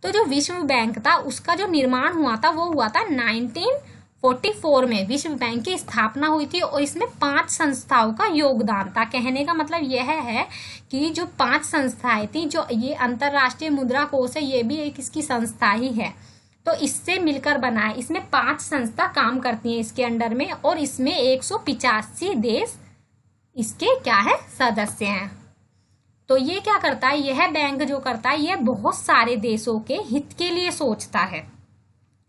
तो जो विश्व बैंक था उसका जो निर्माण हुआ था वो हुआ था 1944 में। विश्व बैंक की स्थापना हुई थी और इसमें 5 संस्थाओं का योगदान था। कहने का मतलब यह है कि जो 5 संस्थाएं थी, जो ये अंतरराष्ट्रीय मुद्रा कोष है, ये भी एक इसकी संस्था ही है, तो इससे मिलकर बना है। इसमें 5 संस्था काम करती हैं इसके अंडर में, और इसमें 185 देश इसके क्या है, सदस्य हैं। तो ये क्या करता है, यह बैंक जो करता है, यह बहुत सारे देशों के हित के लिए सोचता है।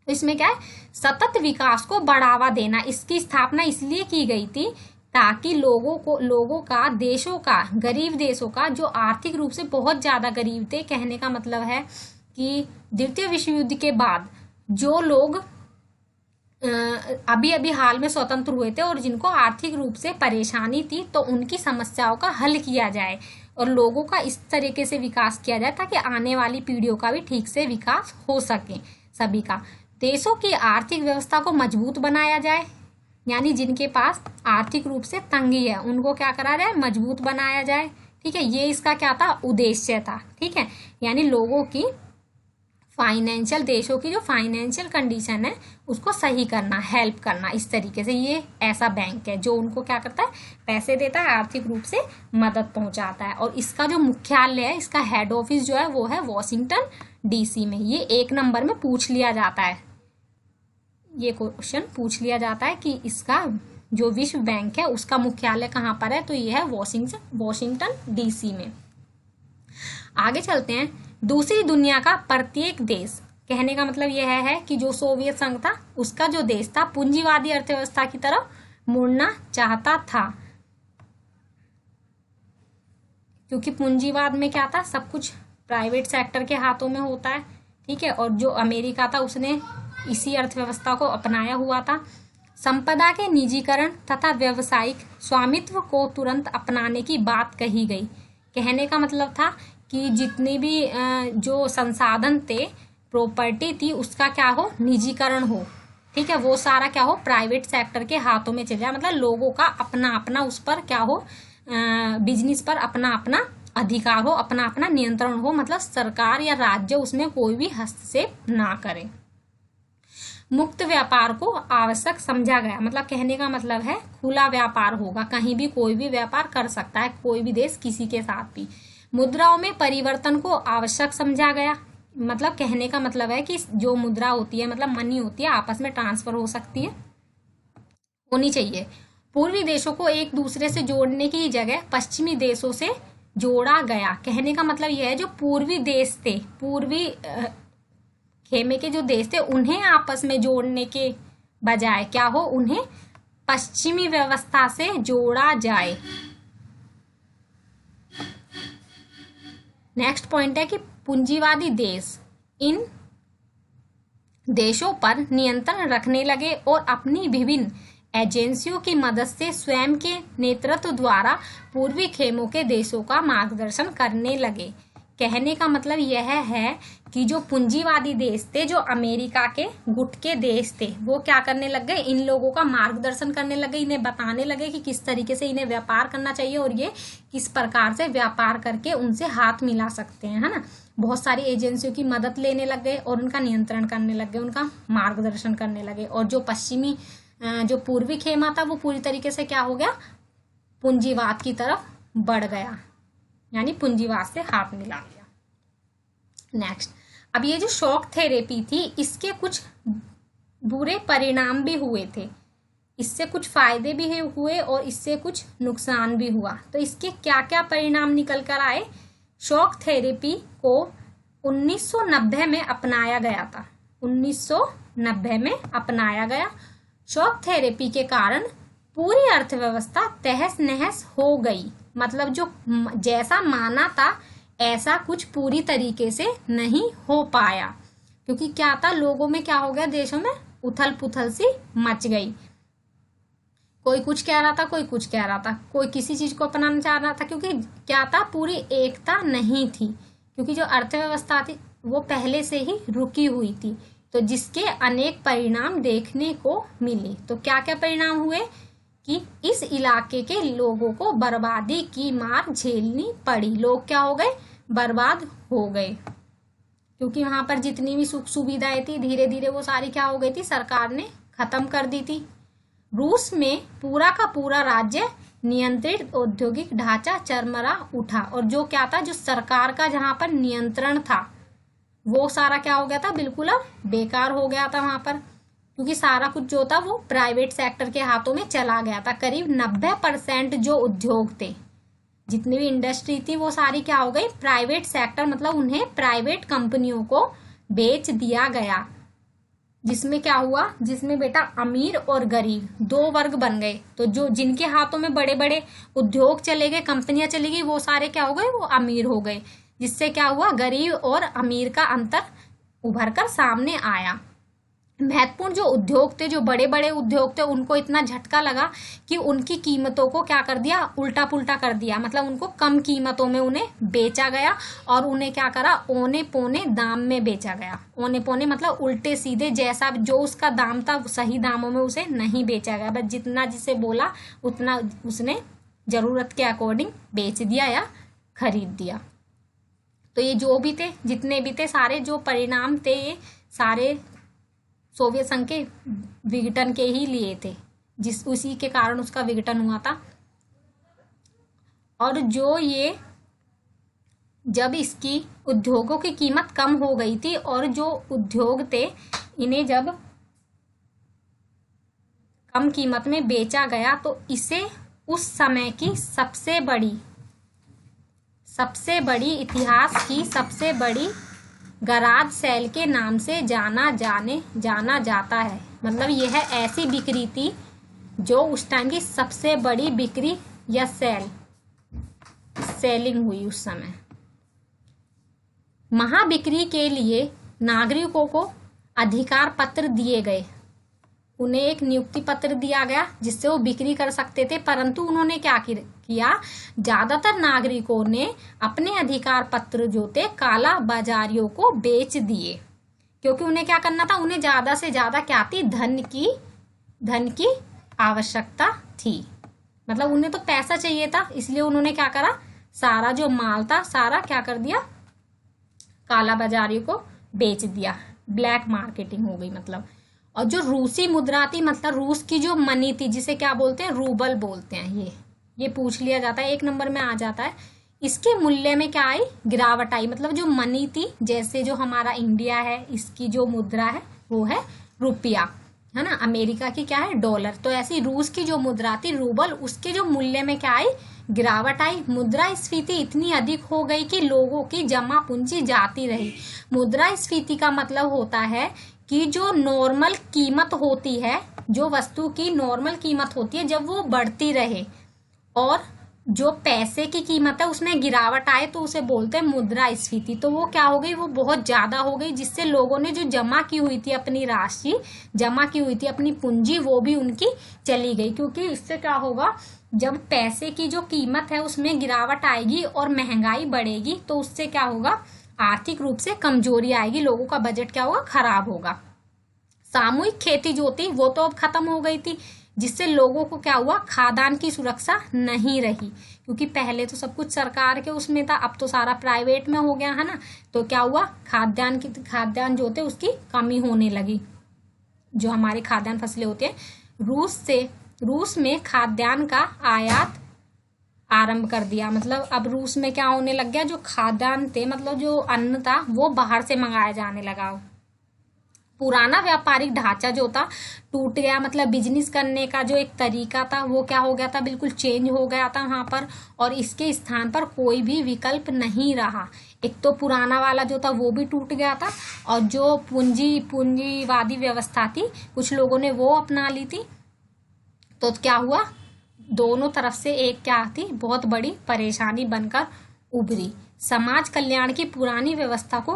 इसमें क्या है, सतत विकास को बढ़ावा देना। इसकी स्थापना इसलिए की गई थी ताकि लोगों का, देशों का, गरीब देशों का, जो आर्थिक रूप से बहुत ज्यादा गरीब थे। कहने का मतलब है कि द्वितीय विश्व युद्ध के बाद जो लोग अभी अभी हाल में स्वतंत्र हुए थे और जिनको आर्थिक रूप से परेशानी थी, तो उनकी समस्याओं का हल किया जाए और लोगों का इस तरीके से विकास किया जाए ताकि आने वाली पीढ़ियों का भी ठीक से विकास हो सके सभी का। देशों की आर्थिक व्यवस्था को मजबूत बनाया जाए, यानी जिनके पास आर्थिक रूप से तंगी है उनको क्या करा जाए, मजबूत बनाया जाए, ठीक है। ये इसका क्या था, उद्देश्य था, ठीक है। यानी लोगों की फाइनेंशियल, देशों की जो फाइनेंशियल कंडीशन है उसको सही करना, हेल्प करना, इस तरीके से ये ऐसा बैंक है जो उनको क्या करता है, पैसे देता है, आर्थिक रूप से मदद पहुंचाता है। और इसका जो मुख्यालय है, इसका हेड ऑफिस जो है वो है वॉशिंगटन DC में। ये 1 नंबर में पूछ लिया जाता है, ये क्वेश्चन पूछ लिया जाता है कि इसका जो विश्व बैंक है उसका मुख्यालय कहाँ पर है, तो ये है वॉशिंगटन डीसी में। आगे चलते हैं। दूसरी दुनिया का प्रत्येक देश, कहने का मतलब यह है कि जो सोवियत संघ था उसका जो देश था पूंजीवादी अर्थव्यवस्था की तरफ मुड़ना चाहता था, क्योंकि पूंजीवाद में क्या था, सब कुछ प्राइवेट सेक्टर के हाथों में होता है, ठीक है। और जो अमेरिका था उसने इसी अर्थव्यवस्था को अपनाया हुआ था। संपदा के निजीकरण तथा व्यावसायिक स्वामित्व को तुरंत अपनाने की बात कही गई। कहने का मतलब था कि जितने भी जो संसाधन थे, प्रॉपर्टी थी, उसका क्या हो, निजीकरण हो, ठीक है। वो सारा क्या हो, प्राइवेट सेक्टर के हाथों में चले जाए, मतलब लोगों का अपना अपना उस पर क्या हो, बिजनेस पर अपना अपना अधिकार हो, अपना अपना नियंत्रण हो, मतलब सरकार या राज्य उसमें कोई भी हस्तक्षेप ना करे। मुक्त व्यापार को आवश्यक समझा गया, मतलब कहने का मतलब है खुला व्यापार होगा, कहीं भी कोई भी व्यापार कर सकता है, कोई भी देश किसी के साथ भी। मुद्राओं में परिवर्तन को आवश्यक समझा गया, मतलब कहने का मतलब है कि जो मुद्रा होती है, मतलब मनी होती है, आपस में ट्रांसफर हो सकती है, होनी चाहिए। पूर्वी देशों को एक दूसरे से जोड़ने की जगह पश्चिमी देशों से जोड़ा गया। कहने का मतलब यह है जो पूर्वी देश थे, पूर्वी खेमे के जो देश थे, उन्हें आपस में जोड़ने के बजाय क्या हो, उन्हें पश्चिमी व्यवस्था से जोड़ा जाए। नेक्स्ट पॉइंट है कि पूंजीवादी देश इन देशों पर नियंत्रण रखने लगे और अपनी विभिन्न एजेंसियों की मदद से स्वयं के नेतृत्व द्वारा पूर्वी खेमों के देशों का मार्गदर्शन करने लगे। कहने का मतलब यह है कि जो पूंजीवादी देश थे, जो अमेरिका के गुट के देश थे, वो क्या करने लग गए, इन लोगों का मार्गदर्शन करने लगे, इन्हें बताने लगे कि किस तरीके से इन्हें व्यापार करना चाहिए और ये किस प्रकार से व्यापार करके उनसे हाथ मिला सकते हैं, है ना। बहुत सारी एजेंसियों की मदद लेने लग गए और उनका नियंत्रण करने लग गए, उनका मार्गदर्शन करने लगे। और जो पश्चिमी जो पूर्वी खेमा था वो पूरी तरीके से क्या हो गया, पूंजीवाद की तरफ बढ़ गया, यानी पूंजीवाद से हाथ मिला लिया। नेक्स्ट, अब ये जो शॉक थेरेपी थी, इसके कुछ बुरे परिणाम भी हुए थे, इससे कुछ फायदे भी हुए और इससे कुछ नुकसान भी हुआ। तो इसके क्या क्या परिणाम निकल कर आए। शॉक थेरेपी को 1990 में अपनाया गया था, 1990 में अपनाया गया। शॉक थेरेपी के कारण पूरी अर्थव्यवस्था तहस नहस हो गई, मतलब जो जैसा माना था ऐसा कुछ पूरी तरीके से नहीं हो पाया, क्योंकि क्या था, लोगों में क्या हो गया, देशों में उथल पुथल सी मच गई। कोई कुछ कह रहा था, कोई कुछ कह रहा था, कोई किसी चीज को अपनाना चाह रहा था, क्योंकि क्या था, पूरी एकता नहीं थी, क्योंकि जो अर्थव्यवस्था थी वो पहले से ही रुकी हुई थी, तो जिसके अनेक परिणाम देखने को मिले। तो क्या क्या परिणाम हुए कि इस इलाके के लोगों को बर्बादी की मार झेलनी पड़ी। लोग क्या हो गए, बर्बाद हो गए, क्योंकि वहां पर जितनी भी सुख सुविधाएं थी धीरे धीरे वो सारी क्या हो गई थी, सरकार ने खत्म कर दी थी। रूस में पूरा का पूरा राज्य नियंत्रित औद्योगिक ढांचा चरमरा उठा, और जो क्या था, जो सरकार का जहां पर नियंत्रण था वो सारा क्या हो गया था, बिल्कुल अब बेकार हो गया था वहां पर, क्योंकि सारा कुछ जो था वो प्राइवेट सेक्टर के हाथों में चला गया था। करीब 90% जो उद्योग थे, जितनी भी इंडस्ट्री थी, वो सारी क्या हो गई, प्राइवेट सेक्टर, मतलब उन्हें प्राइवेट कंपनियों को बेच दिया गया, जिसमें क्या हुआ, जिसमें बेटा अमीर और गरीब दो वर्ग बन गए। तो जो जिनके हाथों में बड़े बड़े उद्योग चले गए, कंपनियां चली गई, वो सारे क्या हो गए, वो अमीर हो गए, जिससे क्या हुआ, गरीब और अमीर का अंतर उभर कर सामने आया। महत्वपूर्ण जो उद्योग थे, जो बड़े बड़े उद्योग थे, उनको इतना झटका लगा कि उनकी कीमतों को क्या कर दिया, उल्टा पुल्टा कर दिया, मतलब उनको कम कीमतों में उन्हें बेचा गया और उन्हें क्या करा, औने पौने दाम में बेचा गया। औने पौने मतलब उल्टे सीधे, जैसा जो उसका दाम था सही दामों में उसे नहीं बेचा गया, बस जितना जिसे बोला उतना उसने जरूरत के अकॉर्डिंग बेच दिया या खरीद दिया। तो ये जो भी थे, जितने भी थे, सारे जो परिणाम थे, ये सारे सोवियत संघ के विघटन के ही लिए थे, उसी के कारण उसका विघटन हुआ था। और जो ये जब इसकी उद्योगों की कीमत कम हो गई थी और जो उद्योग थे इन्हें जब कम कीमत में बेचा गया तो इसे उस समय की सबसे बड़ी इतिहास की सबसे बड़ी गराज सेल के नाम से जाना जाता है। मतलब यह ऐसी बिक्री थी जो उस टाइम की सबसे बड़ी बिक्री या सेलिंग हुई उस समय। महाबिक्री के लिए नागरिकों को अधिकार पत्र दिए गए। उन्हें एक नियुक्ति पत्र दिया गया जिससे वो बिक्री कर सकते थे, परंतु उन्होंने क्या किया, ज्यादातर नागरिकों ने अपने अधिकार पत्र जो थे काला बाजारियों को बेच दिए, क्योंकि उन्हें क्या करना था, उन्हें ज्यादा से ज्यादा क्या थी, धन की आवश्यकता थी। मतलब उन्हें तो पैसा चाहिए था, इसलिए उन्होंने क्या करा, सारा जो माल था सारा क्या कर दिया, काला बाजारियों को बेच दिया। ब्लैक मार्केटिंग हो गई मतलब। और जो रूसी मुद्रा थी, मतलब रूस की जो मनी थी, जिसे क्या बोलते हैं, रूबल बोलते हैं, ये पूछ लिया जाता है, 1 नंबर में आ जाता है। इसके मूल्य में क्या आई, गिरावट आई। मतलब जो मनी थी, जैसे जो हमारा इंडिया है, इसकी जो मुद्रा है वो है रुपया, है ना, अमेरिका की क्या है, डॉलर। तो ऐसी रूस की जो मुद्रा थी रूबल, उसके जो मूल्य में क्या आई, गिरावट आई। मुद्रास्फीति इतनी अधिक हो गई कि लोगों की जमा पूंजी जाती रही। मुद्रास्फीति का मतलब होता है कि जो नॉर्मल कीमत होती है, जो वस्तु की नॉर्मल कीमत होती है, जब वो बढ़ती रहे और जो पैसे की कीमत है उसमें गिरावट आए तो उसे बोलते हैं मुद्रास्फीति। तो वो क्या हो गई, वो बहुत ज्यादा हो गई, जिससे लोगों ने जो जमा की हुई थी अपनी राशि, जमा की हुई थी अपनी पूंजी, वो भी उनकी चली गई। क्योंकि इससे क्या होगा, जब पैसे की जो कीमत है उसमें गिरावट आएगी और महंगाई बढ़ेगी तो उससे क्या होगा, आर्थिक रूप से कमजोरी आएगी, लोगों का बजट क्या होगा, खराब होगा। सामूहिक खेती जो थी वो तो अब खत्म हो गई थी, जिससे लोगों को क्या हुआ, खाद्यान्न की सुरक्षा नहीं रही। क्योंकि पहले तो सब कुछ सरकार के उसमें था, अब तो सारा प्राइवेट में हो गया, है ना। तो क्या हुआ, खाद्यान्न जो थे उसकी कमी होने लगी। जो हमारे खाद्यान्न फसलें होती है, रूस में खाद्यान्न का आयात आरंभ कर दिया। मतलब अब रूस में क्या होने लग गया, जो खाद्यान्न थे, मतलब जो अन्न था वो बाहर से मंगाया जाने लगा। पुराना व्यापारिक ढांचा जो था टूट गया। मतलब बिजनेस करने का जो एक तरीका था वो क्या हो गया था, बिल्कुल चेंज हो गया था वहां पर। और इसके स्थान पर कोई भी विकल्प नहीं रहा। एक तो पुराना वाला जो था वो भी टूट गया था, और जो पूंजीवादी व्यवस्था थी कुछ लोगों ने वो अपना ली थी। तो क्या हुआ, दोनों तरफ से एक क्या थी, बहुत बड़ी परेशानी बनकर उभरी। समाज कल्याण की पुरानी व्यवस्था को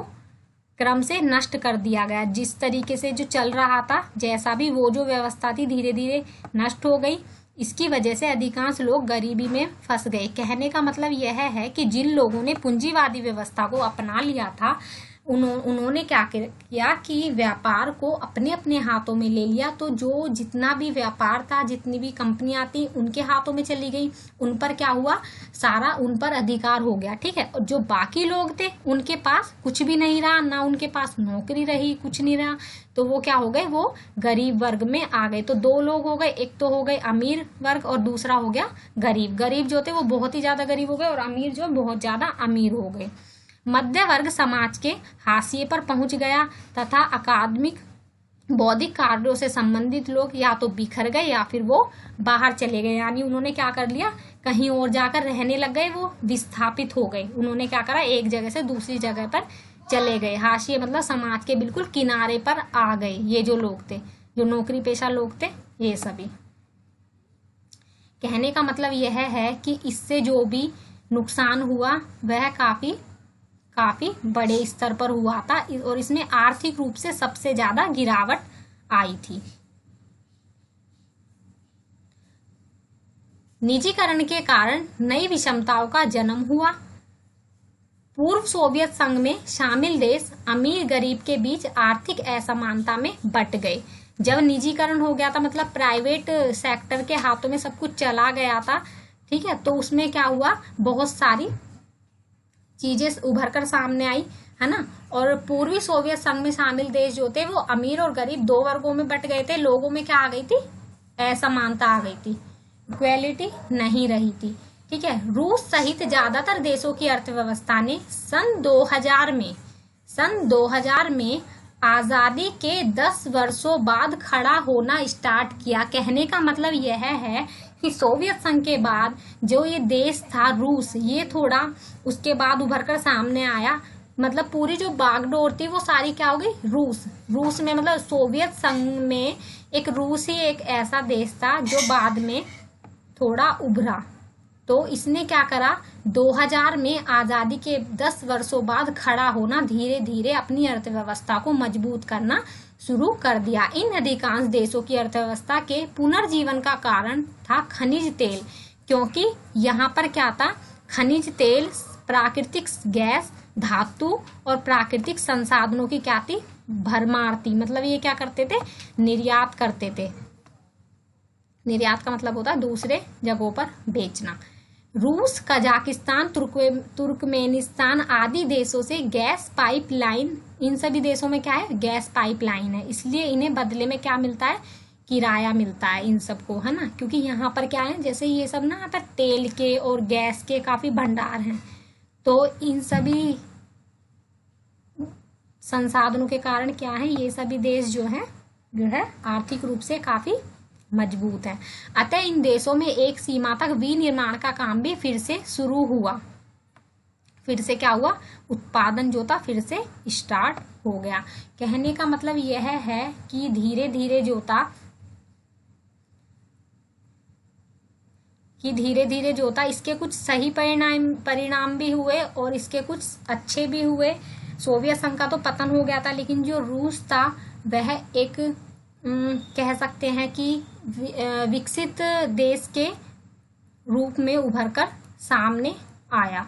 क्रम से नष्ट कर दिया गया। जिस तरीके से जो चल रहा था, जैसा भी वो जो व्यवस्था थी, धीरे धीरे नष्ट हो गई। इसकी वजह से अधिकांश लोग गरीबी में फंस गए। कहने का मतलब यह है कि जिन लोगों ने पूंजीवादी व्यवस्था को अपना लिया था, उन्होंने क्या किया कि व्यापार को अपने अपने हाथों में ले लिया। तो जो जितना भी व्यापार था, जितनी भी कंपनियां थी, उनके हाथों में चली गई। उन पर क्या हुआ, सारा उन पर अधिकार हो गया, ठीक है। और जो बाकी लोग थे उनके पास कुछ भी नहीं रहा, ना उनके पास नौकरी रही, कुछ नहीं रहा। तो वो क्या हो गए, वो गरीब वर्ग में आ गए। तो 2 लोग हो गए, एक तो हो गए अमीर वर्ग और दूसरा हो गया गरीब। गरीब जो थे वो बहुत ही ज्यादा गरीब हो गए, और अमीर जो बहुत ज्यादा अमीर हो गए। मध्य वर्ग समाज के हाशिए पर पहुंच गया तथा अकादमिक बौद्धिक कार्यों से संबंधित लोग या तो बिखर गए या फिर वो बाहर चले गए। यानी उन्होंने क्या कर लिया, कहीं और जाकर रहने लग गए, वो विस्थापित हो गए। उन्होंने क्या करा, एक जगह से दूसरी जगह पर चले गए। हाशिए मतलब समाज के बिल्कुल किनारे पर आ गए ये जो लोग थे, जो नौकरी पेशा लोग थे, ये सभी। कहने का मतलब यह है कि इससे जो भी नुकसान हुआ वह काफी बड़े स्तर पर हुआ था, और इसमें आर्थिक रूप से सबसे ज्यादा गिरावट आई थी। निजीकरण के कारण नई विषमताओं का जन्म हुआ। पूर्व सोवियत संघ में शामिल देश अमीर गरीब के बीच आर्थिक असमानता में बंट गए। जब निजीकरण हो गया था, मतलब प्राइवेट सेक्टर के हाथों में सब कुछ चला गया था, ठीक है, तो उसमें क्या हुआ, बहुत सारी चीजें उभर कर सामने आई, है ना। और पूर्वी सोवियत संघ में शामिल देश जो थे वो अमीर और गरीब 2 वर्गों में बट गए थे। लोगों में क्या आ गई थी, असमानता आ गई थी, इक्वेलिटी नहीं रही थी, ठीक है। रूस सहित ज्यादातर देशों की अर्थव्यवस्था ने सन 2000 में आजादी के 10 वर्षों बाद खड़ा होना स्टार्ट किया। कहने का मतलब यह है कि सोवियत संघ के बाद जो ये देश था रूस, ये थोड़ा उसके बाद उभर कर सामने आया। मतलब पूरी जो बागडोर थी वो सारी क्या हो गई, रूस में, मतलब सोवियत संघ में एक रूस ही एक ऐसा देश था जो बाद में थोड़ा उभरा। तो इसने क्या करा, 2000 में आजादी के 10 वर्षों बाद खड़ा होना, धीरे धीरे अपनी अर्थव्यवस्था को मजबूत करना शुरू कर दिया। इन अधिकांश देशों की अर्थव्यवस्था के पुनर्जीवन का कारण था खनिज तेल, क्योंकि यहाँ पर क्या था, खनिज तेल, प्राकृतिक गैस, धातु और प्राकृतिक संसाधनों की क्या थी, भरमार थी। मतलब ये क्या करते थे, निर्यात करते थे। निर्यात का मतलब होता है दूसरे जगहों पर बेचना। रूस, कजाकिस्तान, तुर्कमेनिस्तान आदि देशों से गैस पाइपलाइन, इन सभी देशों में क्या है, गैस पाइपलाइन है, इसलिए इन्हें बदले में क्या मिलता है, किराया मिलता है इन सबको, है ना। क्योंकि यहाँ पर क्या है, जैसे ये सब ना यहाँ पर तेल के और गैस के काफी भंडार हैं, तो इन सभी संसाधनों के कारण क्या है, ये सभी देश जो है आर्थिक रूप से काफी मजबूत है। अतः इन देशों में एक सीमा तक विनिर्माण का काम भी फिर से शुरू हुआ। फिर से क्या हुआ, उत्पादन जो था फिर से स्टार्ट हो गया। कहने का मतलब यह है कि धीरे धीरे जो था इसके कुछ सही परिणाम भी हुए और इसके कुछ अच्छे भी हुए। सोवियत संघ का तो पतन हो गया था, लेकिन जो रूस था वह एक कह सकते हैं कि विकसित देश के रूप में उभरकर सामने आया।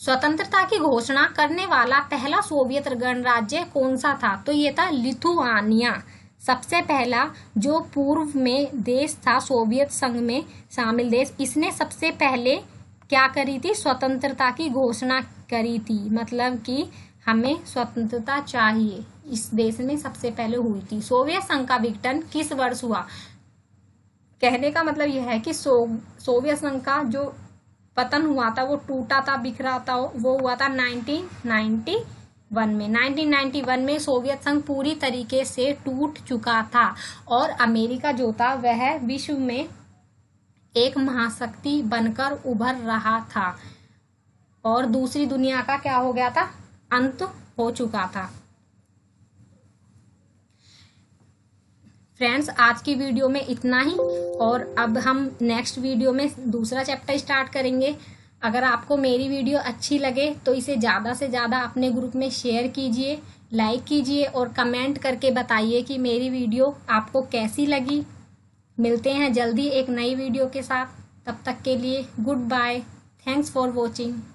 स्वतंत्रता की घोषणा करने वाला पहला सोवियत गणराज्य कौन सा था, तो ये था लिथुआनिया। सबसे पहला जो पूर्व में देश था सोवियत संघ में शामिल देश, इसने सबसे पहले क्या करी थी, स्वतंत्रता की घोषणा करी थी। मतलब कि हमें स्वतंत्रता चाहिए, इस देश में सबसे पहले हुई थी। सोवियत संघ का विघटन किस वर्ष हुआ, कहने का मतलब यह है कि सोवियत संघ का जो पतन हुआ था, वो टूटा था, बिखरा था, वो हुआ था 1991 में। 1991 में सोवियत संघ पूरी तरीके से टूट चुका था और अमेरिका जो था वह विश्व में एक महाशक्ति बनकर उभर रहा था और दूसरी दुनिया का क्या हो गया था, अंत हो चुका था। फ्रेंड्स, आज की वीडियो में इतना ही और अब हम नेक्स्ट वीडियो में दूसरा चैप्टर स्टार्ट करेंगे। अगर आपको मेरी वीडियो अच्छी लगे तो इसे ज़्यादा से ज़्यादा अपने ग्रुप में शेयर कीजिए, लाइक कीजिए और कमेंट करके बताइए कि मेरी वीडियो आपको कैसी लगी। मिलते हैं जल्दी एक नई वीडियो के साथ, तब तक के लिए goodbye, thanks for watching.